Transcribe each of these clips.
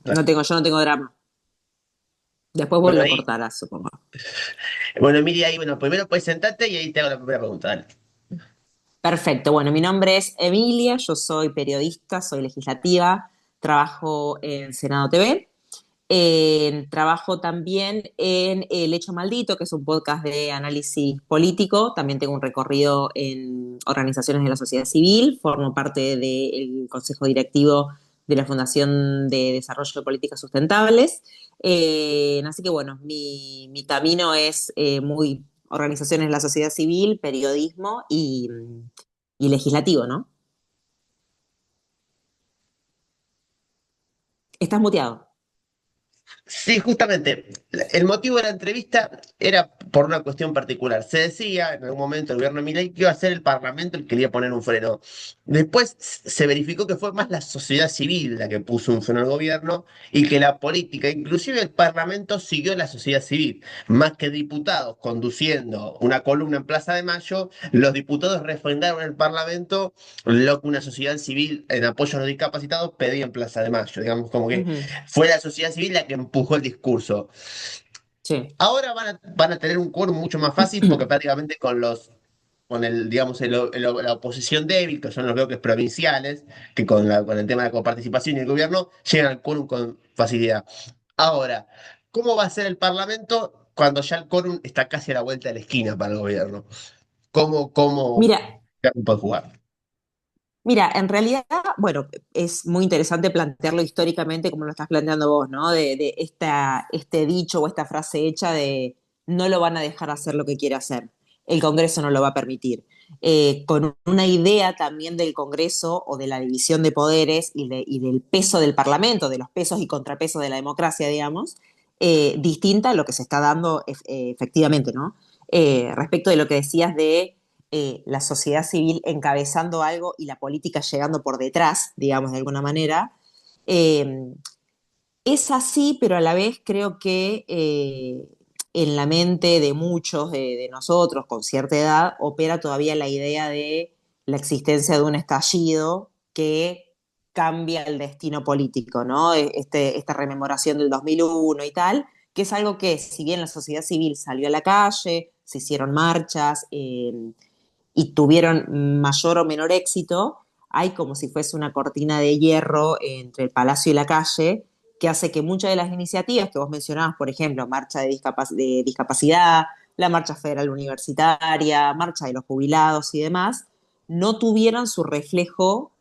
Yo no tengo drama. Después vos Bueno, lo ahí, cortarás, supongo. bueno, Emilia, ahí, bueno, primero pues sentate y ahí te hago la primera pregunta, dale. Perfecto. Bueno, mi nombre es Emilia, yo soy periodista, soy legislativa, trabajo en Senado TV. Trabajo también en El Hecho Maldito, que es un podcast de análisis político. También tengo un recorrido en organizaciones de la sociedad civil. Formo parte del consejo directivo de la Fundación de Desarrollo de Políticas Sustentables. Así que bueno, mi camino es muy organizaciones de la sociedad civil, periodismo y legislativo, ¿no? Estás muteado. Sí, justamente. El motivo de la entrevista era por una cuestión particular. Se decía en algún momento el gobierno de Milei que iba a ser el Parlamento el que le iba a poner un freno. Después se verificó que fue más la sociedad civil la que puso un freno al gobierno y que la política, inclusive el Parlamento, siguió la sociedad civil. Más que diputados conduciendo una columna en Plaza de Mayo, los diputados refrendaron el Parlamento lo que una sociedad civil en apoyo a los discapacitados pedía en Plaza de Mayo. Digamos, como que Ujú. fue la sociedad civil la que empujó el discurso. Sí. Ahora van a tener un quórum mucho más fácil porque prácticamente con el, digamos, la oposición débil, que son los bloques provinciales, que con el tema de la coparticipación y el gobierno, llegan al quórum con facilidad. Ahora, ¿cómo va a ser el Parlamento cuando ya el quórum está casi a la vuelta de la esquina para el gobierno? ¿Cómo Mira, puede jugar? Mira, en realidad, bueno, es muy interesante plantearlo históricamente como lo estás planteando vos, ¿no? De este dicho o esta frase hecha de no lo van a dejar hacer lo que quiere hacer. El Congreso no lo va a permitir. Con una idea también del Congreso o de la división de poderes y del peso del Parlamento, de los pesos y contrapesos de la democracia, digamos, distinta a lo que se está dando efectivamente, ¿no? Respecto de lo que decías de la sociedad civil encabezando algo y la política llegando por detrás, digamos, de alguna manera. Eh, es así, pero a la vez creo que en la mente de muchos de nosotros con cierta edad opera todavía la idea de la existencia de un estallido que cambia el destino político, ¿no? Esta rememoración del 2001 y tal, que es algo que, si bien la sociedad civil salió a la calle, se hicieron marchas, y tuvieron mayor o menor éxito, hay como si fuese una cortina de hierro entre el palacio y la calle que hace que muchas de las iniciativas que vos mencionabas, por ejemplo, marcha de discapacidad, la marcha federal universitaria, marcha de los jubilados y demás, no tuvieran su reflejo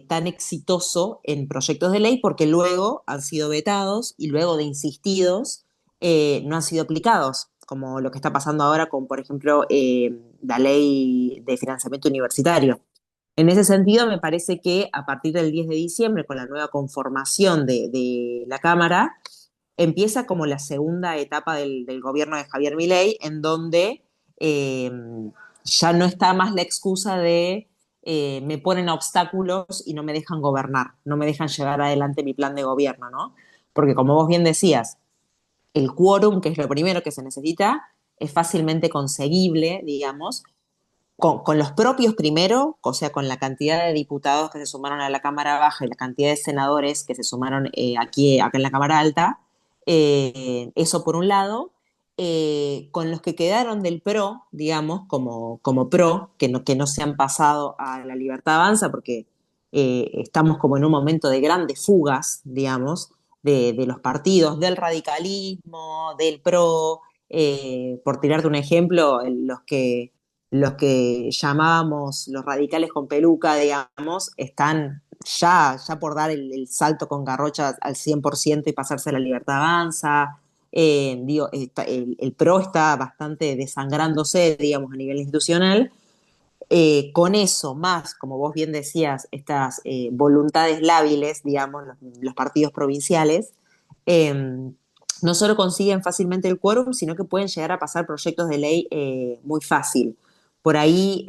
tan exitoso en proyectos de ley porque luego han sido vetados y luego de insistidos no han sido aplicados, como lo que está pasando ahora con, por ejemplo, la ley de financiamiento universitario. En ese sentido, me parece que a partir del 10 de diciembre, con la nueva conformación de la Cámara, empieza como la segunda etapa del gobierno de Javier Milei, en donde eh, ya no está más la excusa de me ponen obstáculos y no me dejan gobernar, no me dejan llevar adelante mi plan de gobierno, ¿no? Porque como vos bien decías, el quórum, que es lo primero que se necesita, es fácilmente conseguible, digamos, con los propios primero, o sea, con la cantidad de diputados que se sumaron a la Cámara Baja y la cantidad de senadores que se sumaron acá en la Cámara Alta, eso por un lado. Con los que quedaron del PRO, digamos, como PRO, que no se han pasado a la Libertad Avanza, porque estamos como en un momento de grandes fugas, digamos, de los partidos, del radicalismo, del PRO, por tirarte un ejemplo, los que llamábamos los radicales con peluca, digamos, están ya por dar el salto con Garrocha al 100% y pasarse a la Libertad Avanza. Digo, el PRO está bastante desangrándose, digamos, a nivel institucional. Con eso, más, como vos bien decías, estas voluntades lábiles, digamos, los partidos provinciales, eh, no solo consiguen fácilmente el quórum, sino que pueden llegar a pasar proyectos de ley muy fácil. Por ahí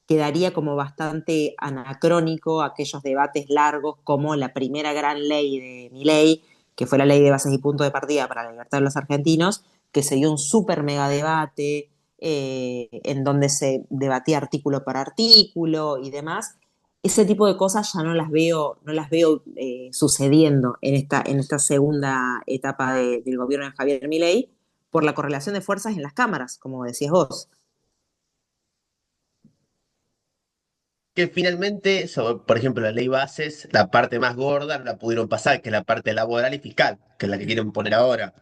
quedaría como bastante anacrónico aquellos debates largos como la primera gran ley de mi ley, que fue la ley de bases y puntos de partida para la libertad de los argentinos, que se dio un súper mega debate en donde se debatía artículo por artículo y demás. ese tipo de cosas ya no las veo sucediendo en esta segunda etapa del gobierno de Javier Milei por la correlación de fuerzas en las cámaras, como decías vos. Que finalmente, por ejemplo, la ley bases, la parte más gorda no la pudieron pasar, que es la parte laboral y fiscal, que es la que quieren poner ahora.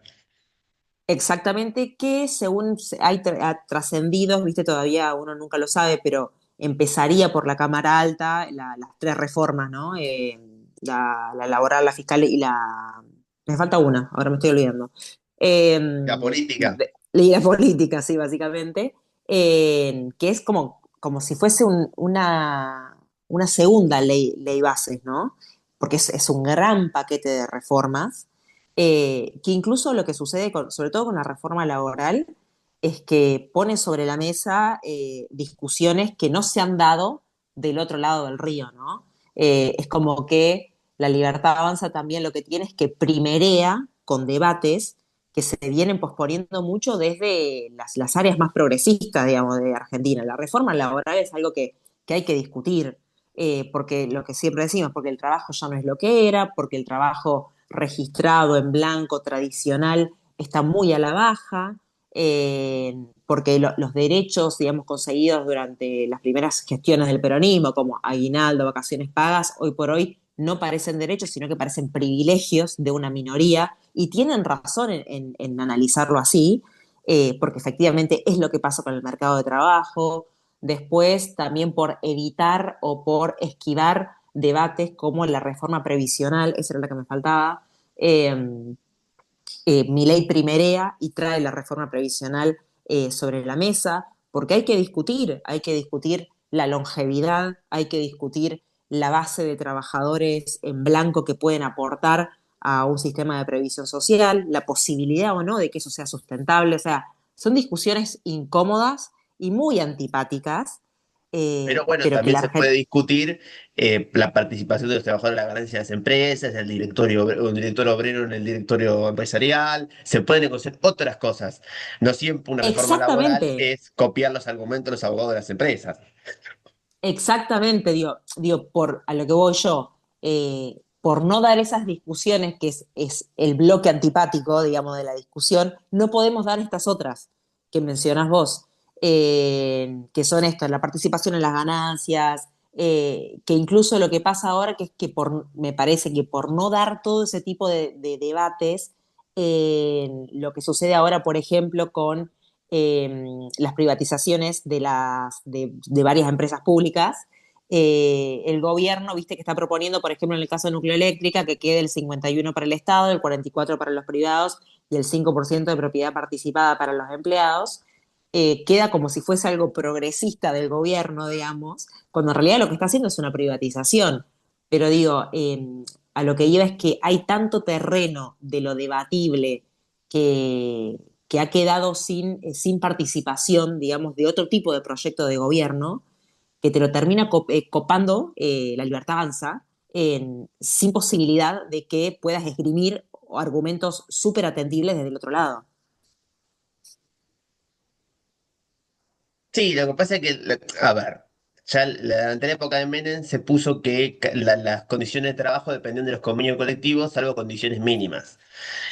Exactamente, que según hay trascendidos, viste, todavía uno nunca lo sabe, pero empezaría por la Cámara Alta las tres reformas, ¿no? La laboral, la fiscal y la... Me falta una, ahora me estoy olvidando. La política. Y la política, sí, básicamente, que es como si fuese una segunda ley bases, ¿no? Porque es un gran paquete de reformas que incluso lo que sucede, sobre todo con la reforma laboral, es que pone sobre la mesa discusiones que no se han dado del otro lado del río, ¿no? Es como que la Libertad Avanza también lo que tiene es que primerea con debates que se vienen posponiendo mucho desde las áreas más progresistas, digamos, de Argentina. La reforma laboral es algo que hay que discutir, porque lo que siempre decimos, porque el trabajo ya no es lo que era, porque el trabajo registrado en blanco tradicional está muy a la baja, porque los derechos, digamos, conseguidos durante las primeras gestiones del peronismo, como aguinaldo, vacaciones pagas, hoy por hoy no parecen derechos, sino que parecen privilegios de una minoría, y tienen razón en analizarlo así, porque efectivamente es lo que pasa con el mercado de trabajo. Después, también por evitar o por esquivar debates como la reforma previsional, esa era la que me faltaba. Milei primerea y trae la reforma previsional sobre la mesa, porque hay que discutir la longevidad, hay que discutir la base de trabajadores en blanco que pueden aportar a un sistema de previsión social, la posibilidad o no de que eso sea sustentable. O sea, son discusiones incómodas y muy antipáticas, Pero bueno, pero que también la se puede Argentina... discutir la participación de los trabajadores en la ganancia de las empresas, el directorio, un director obrero en el directorio empresarial. Se pueden negociar otras cosas. No siempre una reforma laboral Exactamente, es copiar los argumentos de los abogados de las empresas. exactamente, a lo que voy yo, por no dar esas discusiones, que es el bloque antipático, digamos, de la discusión, no podemos dar estas otras que mencionás vos, que son estas, la participación en las ganancias, que incluso lo que pasa ahora, que es que me parece que por no dar todo ese tipo de debates, lo que sucede ahora, por ejemplo, con las privatizaciones de varias empresas públicas. El gobierno, viste, que está proponiendo, por ejemplo, en el caso de Nucleoeléctrica, que quede el 51 para el Estado, el 44 para los privados y el 5% de propiedad participada para los empleados. Queda como si fuese algo progresista del gobierno, digamos, cuando en realidad lo que está haciendo es una privatización. Pero digo, a lo que iba es que hay tanto terreno de lo debatible que, que ha quedado sin participación, digamos, de otro tipo de proyecto de gobierno, que te lo termina copando la libertad avanza, sin posibilidad de que puedas esgrimir argumentos súper atendibles desde el otro lado. Sí, lo que pasa es que, a ver, ya durante la época de Menem se puso que las condiciones de trabajo dependían de los convenios colectivos, salvo condiciones mínimas.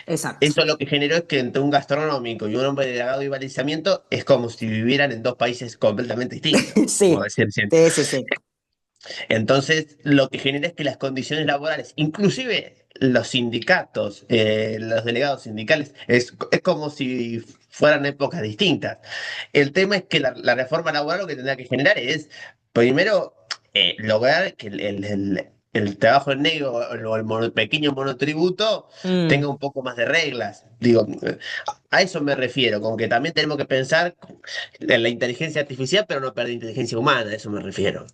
Exacto. Eso lo que generó es que entre un gastronómico y un hombre de dragado y balizamiento es como si vivieran en dos países completamente distintos, como Sí, decir siempre. sí, sí, sí. Entonces, lo que genera es que las condiciones laborales, inclusive los sindicatos, los delegados sindicales, es como si fueran épocas distintas. El tema es que la reforma laboral lo que tendrá que generar es, primero, lograr que el trabajo en negro o el pequeño monotributo tenga Mm. un poco más de reglas. Digo, a eso me refiero, con que también tenemos que pensar en la inteligencia artificial, pero no perder inteligencia humana, a eso me refiero.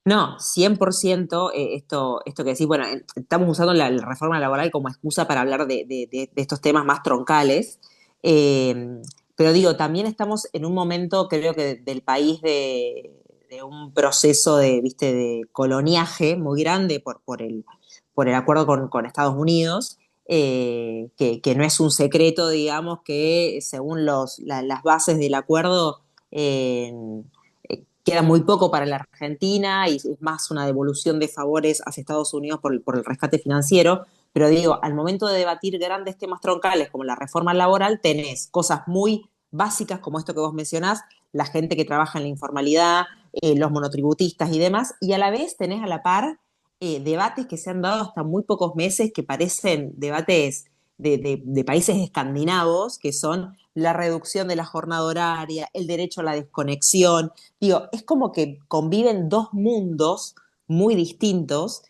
No, 100% esto que decís, bueno, estamos usando la reforma laboral como excusa para hablar de estos temas más troncales, pero digo, también estamos en un momento, creo que del país de un proceso viste, de coloniaje muy grande por el acuerdo con Estados Unidos, que no es un secreto, digamos, que según las bases del acuerdo, queda muy poco para la Argentina y es más una devolución de favores hacia Estados Unidos por el rescate financiero. Pero digo, al momento de debatir grandes temas troncales como la reforma laboral, tenés cosas muy básicas como esto que vos mencionás, la gente que trabaja en la informalidad, los monotributistas y demás, y a la vez tenés a la par debates que se han dado hasta muy pocos meses que parecen debates de países escandinavos, que son la reducción de la jornada horaria, el derecho a la desconexión. Digo, es como que conviven dos mundos muy distintos,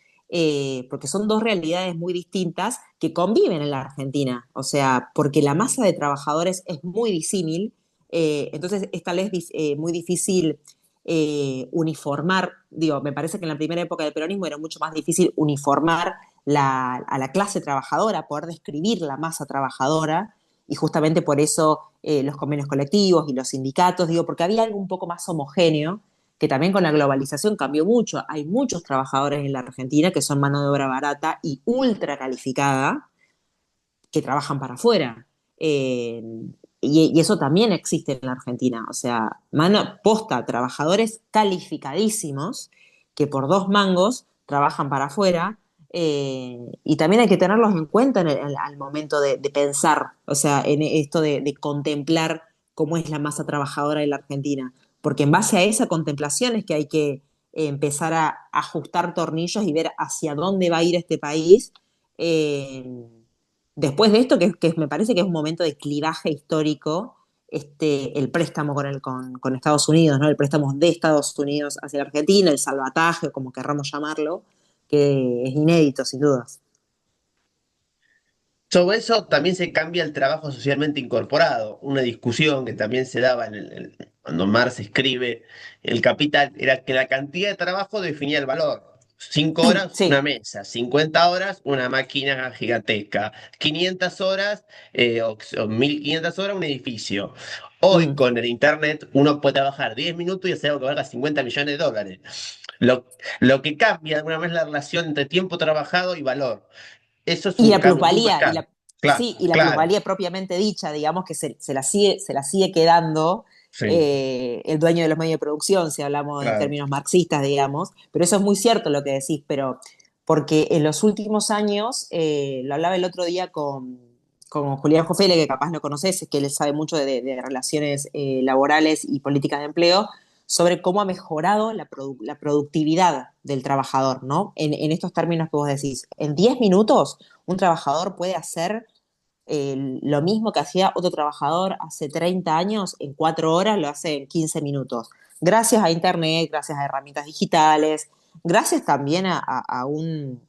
porque son dos realidades muy distintas que conviven en la Argentina. O sea, porque la masa de trabajadores es muy disímil, entonces es tal vez muy difícil uniformar, digo, me parece que en la primera época del peronismo era mucho más difícil uniformar a la clase trabajadora, poder describir la masa trabajadora, y justamente por eso los convenios colectivos y los sindicatos, digo, porque había algo un poco más homogéneo, que también con la globalización cambió mucho. Hay muchos trabajadores en la Argentina que son mano de obra barata y ultra calificada, que trabajan para afuera. Y eso también existe en la Argentina. O sea, mano posta, trabajadores calificadísimos que por dos mangos trabajan para afuera. Y también hay que tenerlos en cuenta al momento de pensar, o sea, en esto de contemplar cómo es la masa trabajadora de la Argentina. Porque en base a esa contemplación es que hay que empezar a ajustar tornillos y ver hacia dónde va a ir este país. eh, Después de esto, me parece que es un momento de clivaje histórico, el préstamo con Estados Unidos, ¿no? El préstamo de Estados Unidos hacia la Argentina, el salvataje, como querramos llamarlo, que es inédito, sin dudas. Sobre eso también se cambia el trabajo socialmente incorporado. Una discusión que también se daba cuando Marx escribe El Capital era que la cantidad de trabajo definía el valor. 5 horas, una Sí. mesa. 50 horas, una máquina gigantesca. 500 horas o 1500 horas, un edificio. Hoy, Mm. con el Internet, uno puede trabajar 10 minutos y hacer algo que valga 50 millones de dólares. Lo que cambia de alguna manera es la relación entre tiempo trabajado y valor. Eso es Y un la cambio muy plusvalía, marcado. Claro, sí, y la claro, plusvalía propiamente dicha, digamos que se la sigue quedando sí, el dueño de los medios de producción, si hablamos en claro. términos marxistas, digamos, pero eso es muy cierto lo que decís, pero porque en los últimos años, lo hablaba el otro día con Julián Jofele, que capaz lo conoces, que él sabe mucho de relaciones laborales y políticas de empleo, sobre cómo ha mejorado la productividad del trabajador, ¿no? En estos términos que vos decís, en 10 minutos un trabajador puede hacer lo mismo que hacía otro trabajador hace 30 años, en 4 horas lo hace en 15 minutos. Gracias a Internet, gracias a herramientas digitales, gracias también a un,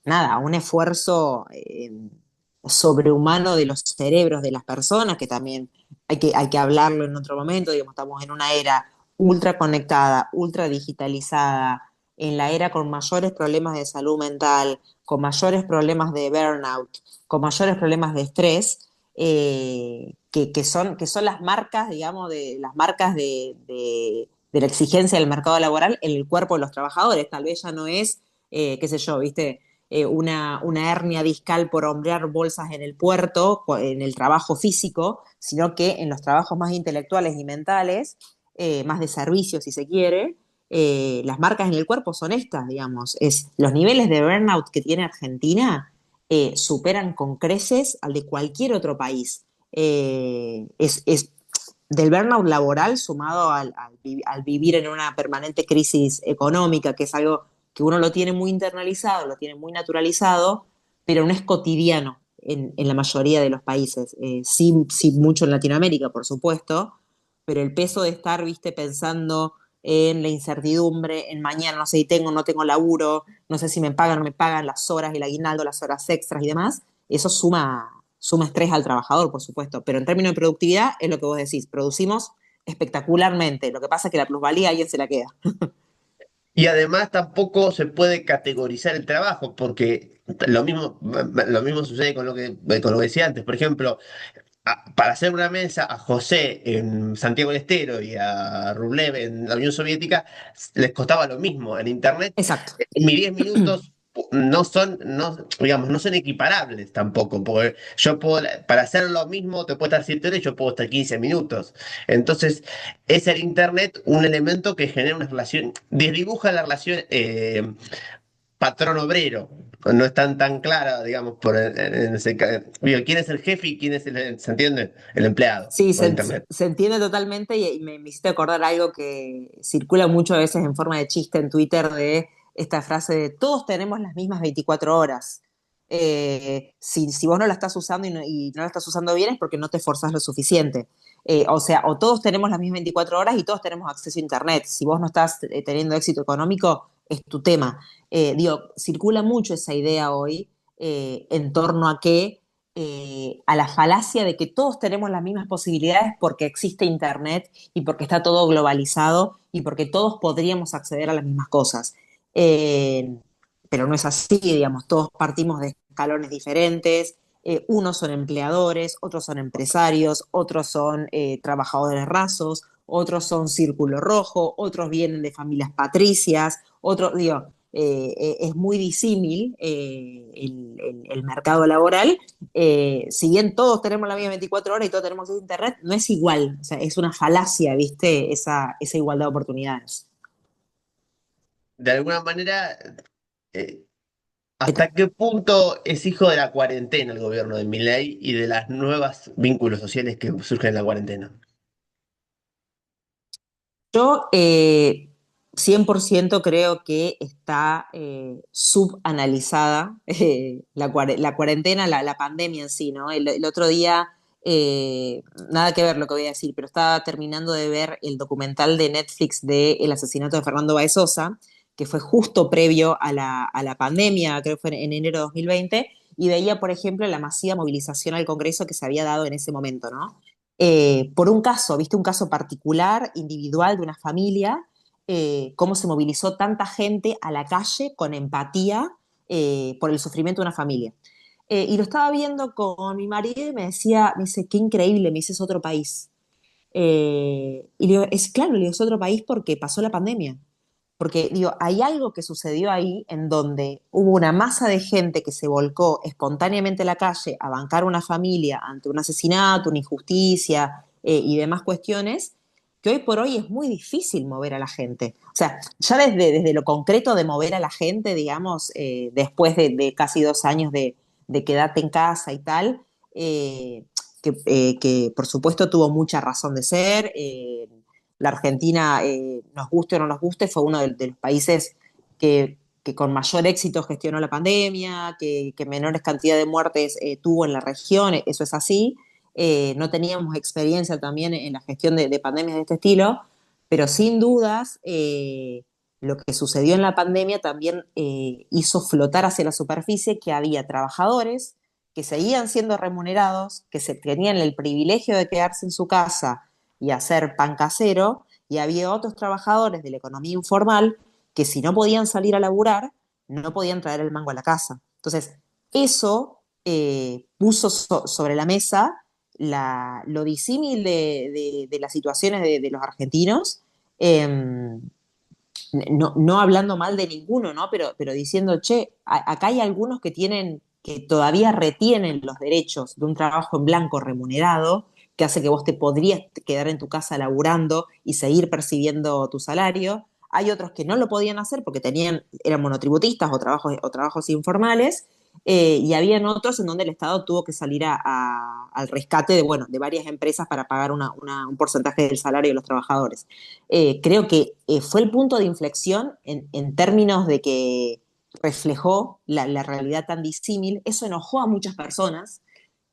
nada, a un esfuerzo sobrehumano de los cerebros de las personas, que también hay que hablarlo en otro momento, digamos, estamos en una era ultra conectada, ultra digitalizada, en la era con mayores problemas de salud mental, con mayores problemas de burnout, con mayores problemas de estrés, que son las marcas, digamos, las marcas de la exigencia del mercado laboral en el cuerpo de los trabajadores. Tal vez ya no es, qué sé yo, viste, una hernia discal por hombrear bolsas en el puerto, en el trabajo físico, sino que en los trabajos más intelectuales y mentales, más de servicio si se quiere, las marcas en el cuerpo son estas, digamos. Los niveles de burnout que tiene Argentina superan con creces al de cualquier otro país. Es del burnout laboral sumado al vivir en una permanente crisis económica, que es algo que uno lo tiene muy internalizado, lo tiene muy naturalizado, pero no es cotidiano en la mayoría de los países. Sí, sí, mucho en Latinoamérica, por supuesto, pero el peso de estar, viste, pensando en la incertidumbre, en mañana, no sé si tengo o no tengo laburo, no sé si me pagan o no me pagan las horas, el aguinaldo, las horas extras y demás, eso suma estrés al trabajador, por supuesto, pero en términos de productividad es lo que vos decís, producimos espectacularmente, lo que pasa es que la plusvalía alguien se la queda. Y además tampoco se puede categorizar el trabajo, porque lo mismo sucede con lo que decía antes. Por ejemplo, para hacer una mesa a José en Santiago del Estero y a Rublev en la Unión Soviética les costaba lo mismo. En Internet, Exacto. en mis 10 minutos. digamos, no son equiparables tampoco, porque yo puedo, para hacer lo mismo, te puedo estar 7 horas y yo puedo estar 15 minutos. Entonces, es el Internet un elemento que genera una relación, desdibuja la relación patrón-obrero. No es tan clara, digamos, digo, quién es el jefe y quién es ¿se entiende? El empleado Sí, por Internet. se entiende totalmente y me hiciste acordar algo que circula mucho a veces en forma de chiste en Twitter de esta frase de todos tenemos las mismas 24 horas. Si vos no la estás usando y no la estás usando bien es porque no te esforzás lo suficiente. O sea, o todos tenemos las mismas 24 horas y todos tenemos acceso a Internet. Si vos no estás teniendo éxito económico, es tu tema. Circula mucho esa idea hoy en torno a que a la falacia de que todos tenemos las mismas posibilidades porque existe Internet y porque está todo globalizado y porque todos podríamos acceder a las mismas cosas. Eh, pero no es así, digamos, todos partimos de escalones diferentes, unos son empleadores, otros son empresarios, otros son trabajadores rasos, otros son círculo rojo, otros vienen de familias patricias, otros, digo, es muy disímil el mercado laboral. Si bien todos tenemos la misma 24 horas y todos tenemos internet, no es igual. O sea, es una falacia, ¿viste? Esa igualdad de oportunidades. De alguna manera, eh, Eta- ¿hasta qué punto es hijo de la cuarentena el gobierno de Milei y de las nuevas vínculos sociales que surgen en la cuarentena? Yo 100% creo que está subanalizada la cuarentena, la pandemia en sí, ¿no? El otro día, nada que ver lo que voy a decir, pero estaba terminando de ver el documental de Netflix de el asesinato de Fernando Baez Sosa, que fue justo previo a la pandemia, creo que fue en enero de 2020, y veía, por ejemplo, la masiva movilización al Congreso que se había dado en ese momento, ¿no? Por un caso, viste, un caso particular, individual de una familia, cómo se movilizó tanta gente a la calle con empatía por el sufrimiento de una familia. Y lo estaba viendo con mi marido y me dice, qué increíble, me dice, es otro país. Y le digo, es claro, le digo, es otro país porque pasó la pandemia. Porque, digo, hay algo que sucedió ahí en donde hubo una masa de gente que se volcó espontáneamente a la calle a bancar una familia ante un asesinato, una injusticia y demás cuestiones, que hoy por hoy es muy difícil mover a la gente. O sea, ya desde lo concreto de mover a la gente, digamos, después de casi 2 años de quedarte en casa y tal, que por supuesto tuvo mucha razón de ser. La Argentina, nos guste o no nos guste, fue uno de los países que con mayor éxito gestionó la pandemia, que menores cantidades de muertes tuvo en la región, eso es así. No teníamos experiencia también en la gestión de pandemias de este estilo, pero sin dudas lo que sucedió en la pandemia también hizo flotar hacia la superficie que había trabajadores que seguían siendo remunerados, que se tenían el privilegio de quedarse en su casa y hacer pan casero, y había otros trabajadores de la economía informal que si no podían salir a laburar, no podían traer el mango a la casa. Entonces, eso puso sobre la mesa lo disímil de las situaciones de los argentinos, eh, no hablando mal de ninguno, ¿no? Pero diciendo, che, acá hay algunos que que todavía retienen los derechos de un trabajo en blanco remunerado, que hace que vos te podrías quedar en tu casa laburando y seguir percibiendo tu salario. Hay otros que no lo podían hacer porque eran monotributistas o trabajos informales, y habían otros en donde el Estado tuvo que salir al rescate bueno, de varias empresas para pagar un porcentaje del salario de los trabajadores. Creo que fue el punto de inflexión en términos de que reflejó la realidad tan disímil. Eso enojó a muchas personas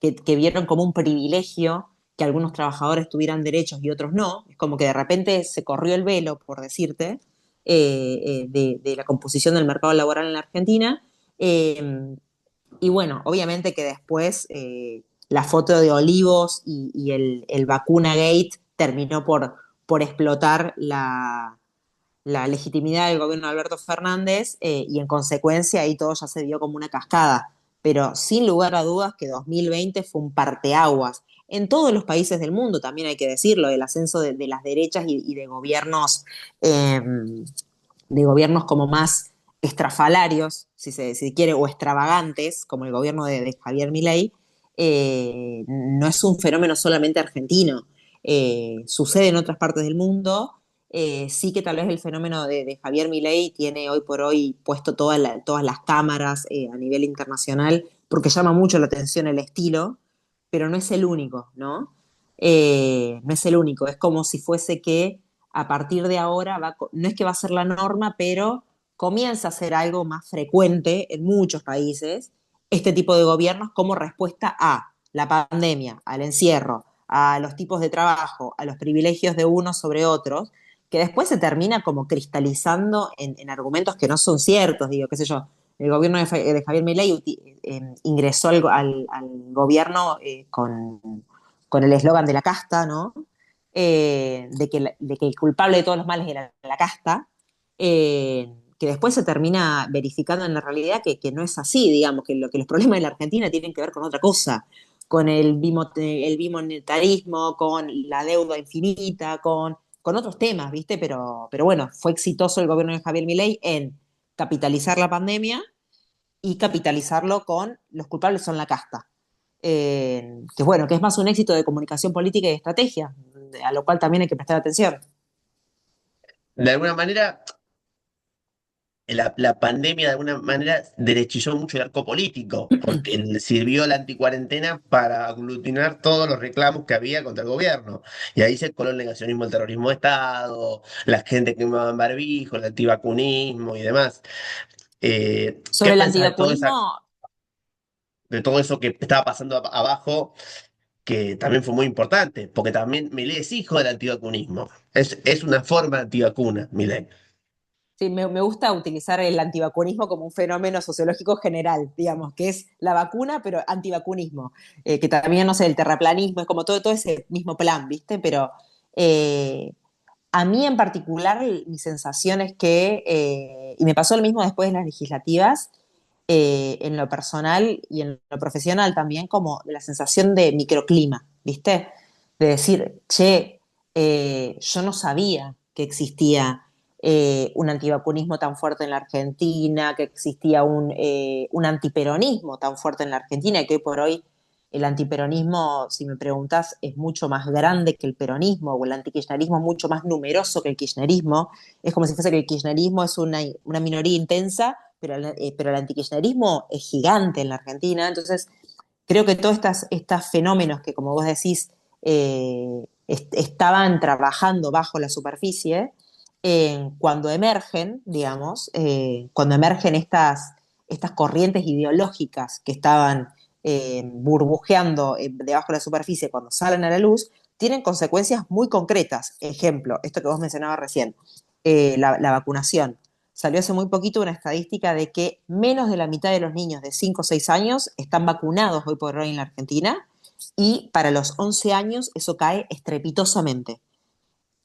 que vieron como un privilegio que algunos trabajadores tuvieran derechos y otros no. Es como que de repente se corrió el velo, por decirte, de la composición del mercado laboral en la Argentina. Y bueno, obviamente que después la foto de Olivos y el vacuna gate terminó por explotar la legitimidad del gobierno de Alberto Fernández y en consecuencia ahí todo ya se dio como una cascada. Pero sin lugar a dudas que 2020 fue un parteaguas. En todos los países del mundo, también hay que decirlo, el ascenso de las derechas y de gobiernos como más estrafalarios, si quiere, o extravagantes, como el gobierno de Javier Milei, no es un fenómeno solamente argentino. Sucede en otras partes del mundo. Sí que tal vez el fenómeno de Javier Milei tiene hoy por hoy puesto todas las cámaras a nivel internacional, porque llama mucho la atención el estilo, pero no es el único, ¿no? No es el único, es como si fuese que a partir de ahora, no es que va a ser la norma, pero comienza a ser algo más frecuente en muchos países este tipo de gobiernos como respuesta a la pandemia, al encierro, a los tipos de trabajo, a los privilegios de unos sobre otros, que después se termina como cristalizando en argumentos que no son ciertos, digo, qué sé yo. El gobierno de Javier Milei ingresó al gobierno con el eslogan de la casta, ¿no? De que el culpable de todos los males era la casta, que después se termina verificando en la realidad que no es así, digamos, que los problemas de la Argentina tienen que ver con otra cosa, con el bimonetarismo, con la deuda infinita, con otros temas, ¿viste? Pero bueno, fue exitoso el gobierno de Javier Milei en capitalizar la pandemia y capitalizarlo con los culpables son la casta. Que bueno, que es más un éxito de comunicación política y de estrategia, a lo cual también hay que prestar atención. De alguna manera, la pandemia de alguna manera derechizó mucho el arco político, porque le sirvió la anticuarentena para aglutinar todos los reclamos que había contra el gobierno. Y ahí se coló el negacionismo del terrorismo de Estado, la gente que quemaba en barbijo, el antivacunismo y demás. ¿Qué Sobre el pensás de todo esa, antivacunismo, de todo eso que estaba pasando abajo, que también fue muy importante? Porque también Milei es hijo del antivacunismo. Es una forma de antivacuna, Milei. sí, me gusta utilizar el antivacunismo como un fenómeno sociológico general, digamos, que es la vacuna, pero antivacunismo, que también, no sé, el terraplanismo, es como todo ese mismo plan, ¿viste? Pero eh, a mí en particular, mi sensación es que, y me pasó lo mismo después de las legislativas, en lo personal y en lo profesional también, como la sensación de microclima, ¿viste? De decir, che, yo no sabía que existía un antivacunismo tan fuerte en la Argentina, que existía un antiperonismo tan fuerte en la Argentina, y que hoy por hoy el antiperonismo, si me preguntas, es mucho más grande que el peronismo, o el antikirchnerismo es mucho más numeroso que el kirchnerismo. Es como si fuese que el kirchnerismo es una minoría intensa, pero el antikirchnerismo es gigante en la Argentina. Entonces, creo que todos estos fenómenos que, como vos decís, estaban trabajando bajo la superficie, cuando emergen, digamos, cuando emergen estas corrientes ideológicas que estaban burbujeando debajo de la superficie, cuando salen a la luz, tienen consecuencias muy concretas. Ejemplo, esto que vos mencionabas recién, la vacunación. Salió hace muy poquito una estadística de que menos de la mitad de los niños de 5 o 6 años están vacunados hoy por hoy en la Argentina, y para los 11 años eso cae estrepitosamente.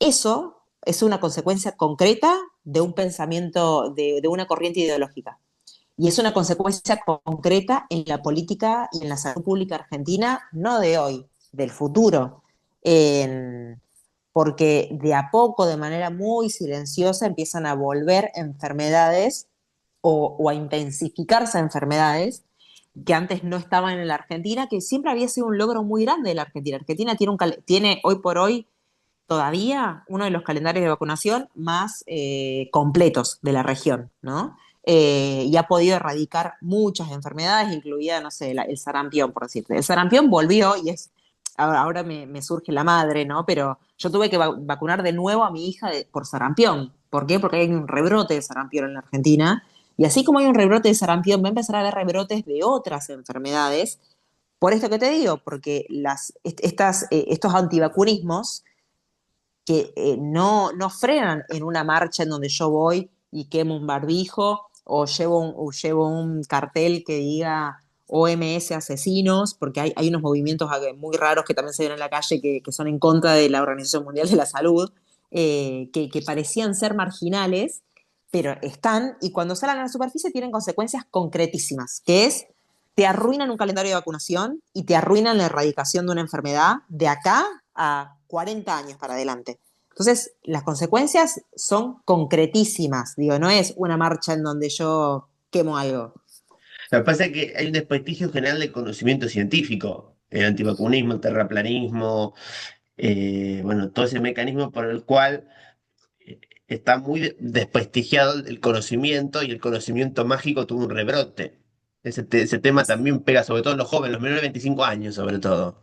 Eso es una consecuencia concreta de un pensamiento, de una corriente ideológica. Y es una consecuencia concreta en la política y en la salud pública argentina, no de hoy, del futuro. En- Porque de a poco, de manera muy silenciosa, empiezan a volver enfermedades o a intensificarse enfermedades que antes no estaban en la Argentina, que siempre había sido un logro muy grande de la Argentina. Argentina tiene hoy por hoy todavía uno de los calendarios de vacunación más completos de la región, ¿no? Y ha podido erradicar muchas enfermedades, incluida, no sé, el sarampión, por decirte. El sarampión volvió y ahora me surge la madre, ¿no? Pero yo tuve que vacunar de nuevo a mi hija por sarampión. ¿Por qué? Porque hay un rebrote de sarampión en la Argentina. Y así como hay un rebrote de sarampión, va a empezar a haber rebrotes de otras enfermedades. Por esto que te digo, porque estos antivacunismos que no frenan en una marcha en donde yo voy y quemo un barbijo o llevo un cartel que diga OMS asesinos, porque hay unos movimientos muy raros que también se ven en la calle que son en contra de la Organización Mundial de la Salud, que parecían ser marginales, pero están, y cuando salen a la superficie tienen consecuencias concretísimas, que es te arruinan un calendario de vacunación y te arruinan la erradicación de una enfermedad de acá a 40 años para adelante. Entonces, las consecuencias son concretísimas. Digo, no es una marcha en donde yo quemo algo. Lo que pasa es que hay un desprestigio general del conocimiento científico, el antivacunismo, el terraplanismo, bueno, todo ese mecanismo por el cual está muy desprestigiado el conocimiento y el conocimiento mágico tuvo un rebrote. Ese tema también pega sobre todo en los jóvenes, los menores de 25 años sobre todo.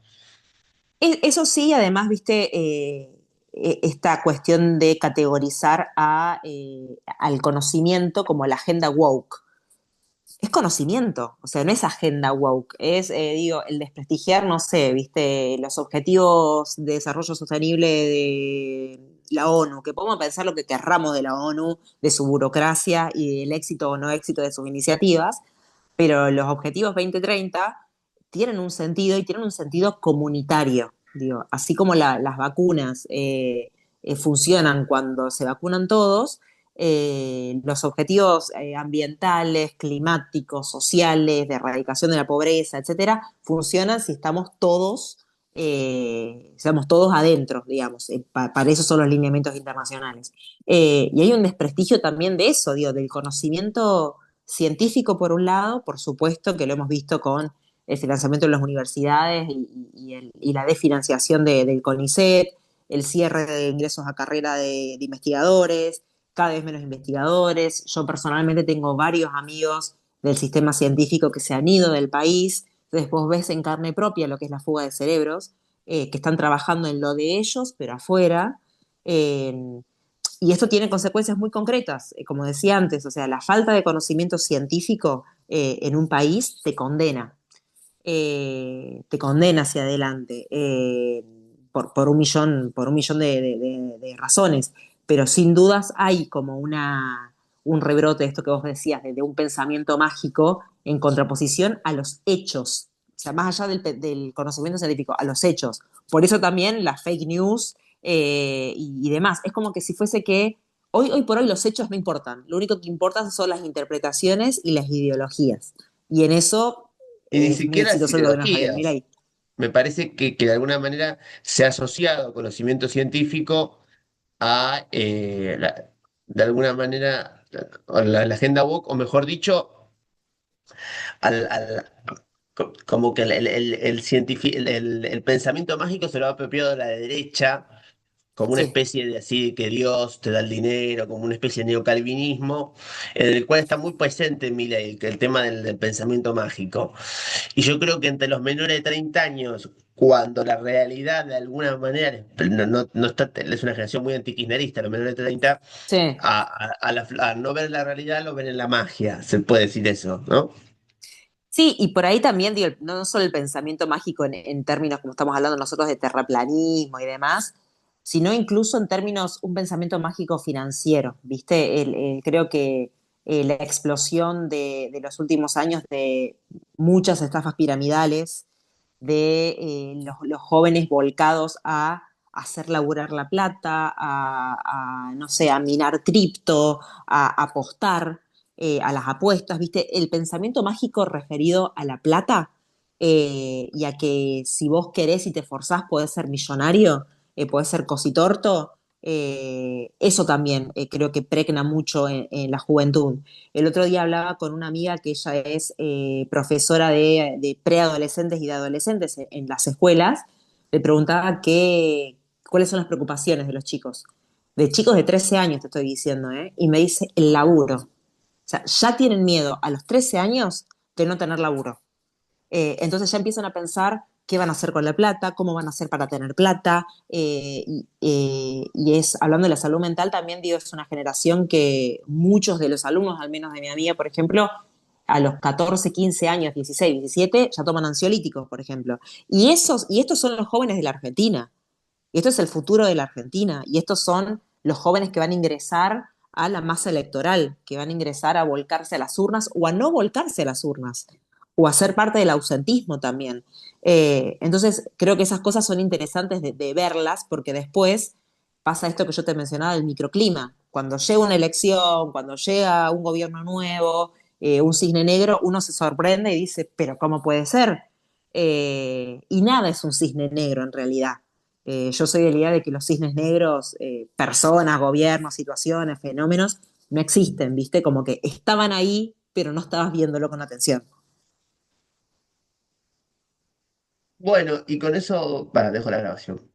Eso sí, además, viste, esta cuestión de categorizar al conocimiento como la agenda woke. Es conocimiento, o sea, no es agenda woke, es, digo, el desprestigiar, no sé, viste, los objetivos de desarrollo sostenible de la ONU, que podemos pensar lo que querramos de la ONU, de su burocracia y del éxito o no éxito de sus iniciativas, pero los objetivos 2030 tienen un sentido y tienen un sentido comunitario, digo, así como las vacunas funcionan cuando se vacunan todos, los objetivos ambientales, climáticos, sociales, de erradicación de la pobreza, etcétera, funcionan si estamos todos adentro, digamos. Para eso son los lineamientos internacionales. Y hay un desprestigio también de eso, digo, del conocimiento científico por un lado, por supuesto que lo hemos visto con el financiamiento de las universidades y la desfinanciación del CONICET, el cierre de ingresos a carrera de investigadores, cada vez menos investigadores. Yo personalmente tengo varios amigos del sistema científico que se han ido del país. Entonces vos ves en carne propia lo que es la fuga de cerebros, que están trabajando en lo de ellos, pero afuera. Eh, y esto tiene consecuencias muy concretas, como decía antes, o sea, la falta de conocimiento científico en un país te condena hacia adelante por un millón de razones, pero sin dudas hay como un rebrote de esto que vos decías, de un pensamiento mágico en contraposición a los hechos, o sea, más allá del conocimiento científico, a los hechos. Por eso también las fake news y demás. Es como que si fuese que hoy por hoy los hechos no importan, lo único que importan son las interpretaciones y las ideologías. Y en eso Y ni es muy siquiera las exitoso el gobierno de Javier ideologías. Milei. Me parece que de alguna manera se ha asociado conocimiento científico a, de alguna manera, la agenda woke, o mejor dicho, como que el pensamiento mágico se lo ha apropiado de la derecha como una Sí, especie de así que Dios te da el dinero, como una especie de neocalvinismo, en el cual está muy presente Milei, el tema del pensamiento mágico. Y yo creo que entre los menores de 30 años, cuando la realidad de alguna manera no está, es una generación muy antikirchnerista, los menores de 30, sí. a no ver la realidad, lo ven en la magia, se puede decir eso, ¿no? Sí, y por ahí también, digo, no solo el pensamiento mágico en términos como estamos hablando nosotros de terraplanismo y demás, sino incluso en términos, un pensamiento mágico financiero, ¿viste? Creo que la explosión de los últimos años de muchas estafas piramidales, de los jóvenes volcados a hacer laburar la plata, no sé, a minar cripto, a apostar a las apuestas, ¿viste? El pensamiento mágico referido a la plata y a que si vos querés y te forzás podés ser millonario, podés ser cositorto, eso también creo que pregna mucho en la juventud. El otro día hablaba con una amiga que ella es profesora de preadolescentes y de adolescentes en las escuelas. Le preguntaba cuáles son las preocupaciones de los chicos. De chicos de 13 años te estoy diciendo, ¿eh? Y me dice el laburo. O sea, ya tienen miedo a los 13 años de no tener laburo. Entonces ya empiezan a pensar qué van a hacer con la plata, cómo van a hacer para tener plata. Y es, hablando de la salud mental, también digo, es una generación que muchos de los alumnos, al menos de mi amiga, por ejemplo, a los 14, 15 años, 16, 17, ya toman ansiolíticos, por ejemplo. Y estos son los jóvenes de la Argentina. Y esto es el futuro de la Argentina. Y estos son los jóvenes que van a ingresar a la masa electoral, que van a ingresar a volcarse a las urnas o a no volcarse a las urnas, o a ser parte del ausentismo también. Entonces, creo que esas cosas son interesantes de verlas, porque después pasa esto que yo te mencionaba, el microclima. Cuando llega una elección, cuando llega un gobierno nuevo, un cisne negro, uno se sorprende y dice, pero ¿cómo puede ser? Y nada es un cisne negro en realidad. Yo soy de la idea de que los cisnes negros, personas, gobiernos, situaciones, fenómenos, no existen, ¿viste? Como que estaban ahí pero no estabas viéndolo con atención. Bueno, y con eso, para, dejo la grabación.